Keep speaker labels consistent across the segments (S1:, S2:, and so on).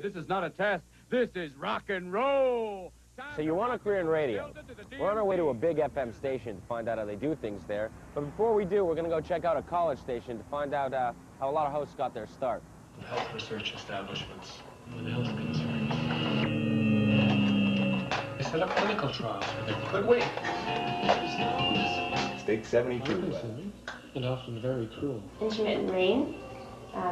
S1: this is not a test. This is rock and roll.
S2: So you want a career in radio. We're on our way to a big FM station to find out how they do things there. But before we do, we're going to go check out a college station to find out how a lot of hosts got their start.
S3: Health research establishments with health concerns. They set up clinical trials for their... But wait!
S4: Stake 72.
S3: And often very cruel.
S5: Intermittent rain.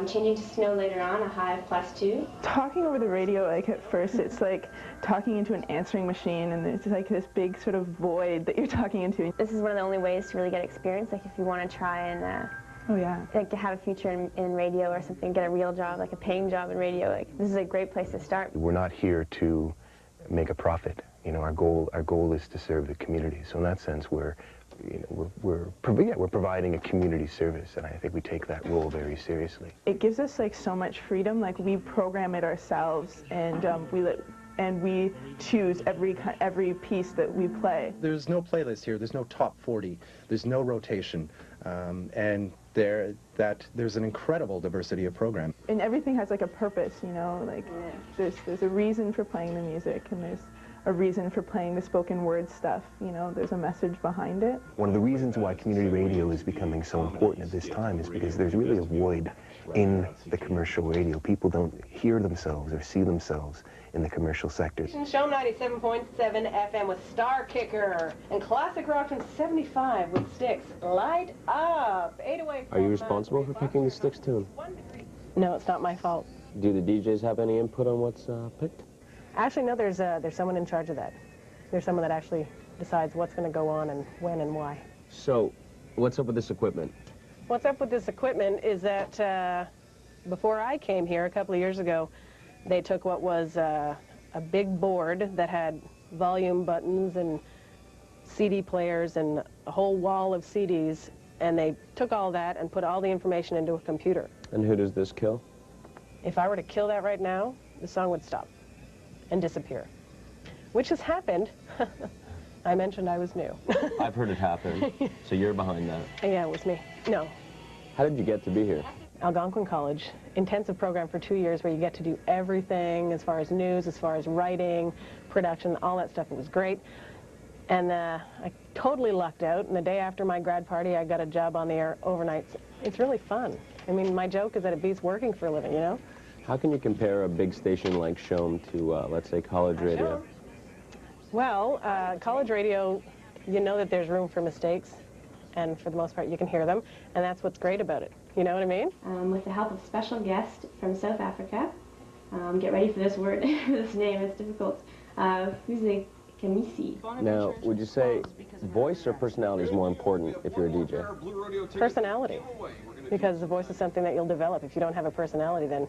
S5: Changing to snow later on, a high of +2.
S6: Talking over the radio, like at first, it's like talking into an answering machine, and there's like this big sort of void that you're talking into.
S5: This is one of the only ways to really get experience. Like if you want to try and
S6: oh yeah,
S5: like to have a future in radio or something, get a real job, like a paying job in radio. Like this is a great place to start.
S4: We're not here to make a profit. You know, our goal is to serve the community. So in that sense, we're providing a community service, and I think we take that role very seriously.
S6: It gives us like so much freedom. Like we program it ourselves, and we choose every piece that we play.
S7: There's no playlist here. There's no top 40. There's no rotation, and there's an incredible diversity of program.
S6: And everything has like a purpose, you know. Like there's a reason for playing the music, and there's a reason for playing the spoken word stuff. You know, there's a message behind it.
S4: One of the reasons why community radio is becoming so important at this time is because there's really a void in the commercial radio. People don't hear themselves or see themselves in the commercial sector.
S8: Show 97.7 FM with Star Kicker and classic rock from 75 with Styx. Light up. 808.
S2: Are you responsible for picking the Styx tune?
S8: No, it's not my fault.
S2: Do the DJs have any input on what's picked?
S8: Actually, no, there's someone in charge of that. There's someone that actually decides what's going to go on and when and why.
S2: So, what's up with this equipment?
S8: What's up with this equipment is that before I came here a couple of years ago, they took what was a big board that had volume buttons and CD players and a whole wall of CDs, and they took all that and put all the information into a computer.
S2: And who does this kill?
S8: If I were to kill that right now, the song would stop and disappear, which has happened. I mentioned I was new.
S2: I've heard it happen. So you're behind that?
S8: Yeah, it was me. No.
S2: How did you get to be here?
S8: Algonquin College. Intensive program for 2 years where you get to do everything as far as news, as far as writing, production, all that stuff. It was great. And I totally lucked out. And the day after my grad party, I got a job on the air overnight. It's really fun. I mean, my joke is that it beats working for a living, you know?
S2: How can you compare a big station like Shom to, let's say, college radio?
S8: Well, college radio, you know that there's room for mistakes, and for the most part, you can hear them, and that's what's great about it. You know what I mean?
S5: With the help of special guest from South Africa. Get ready for this word, this name, it's difficult. Who's Kamisi.
S2: Now, would you say voice or personality is more important if you're a DJ?
S8: Personality, because the voice is something that you'll develop. If you don't have a personality, then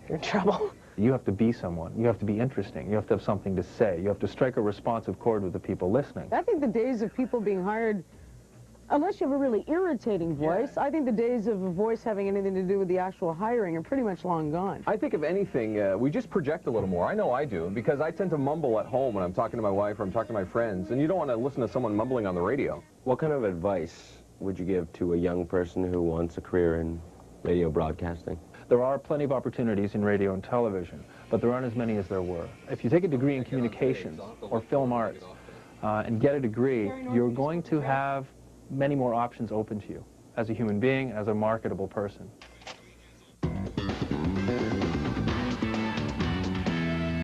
S8: you're in trouble.
S9: You have to be someone. You have to be interesting. You have to have something to say. You have to strike a responsive chord with the people listening.
S10: I think the days of people being hired, unless you have a really irritating voice, I think the days of a voice having anything to do with the actual hiring are pretty much long gone.
S11: I think if anything, we just project a little more. I know I do, because I tend to mumble at home when I'm talking to my wife or I'm talking to my friends, and you don't want to listen to someone mumbling on the radio.
S2: What kind of advice would you give to a young person who wants a career in radio broadcasting?
S9: There are plenty of opportunities in radio and television, but there aren't as many as there were. If you take a degree in communications or film arts and get a degree, you're going to have many more options open to you as a human being, as a marketable person.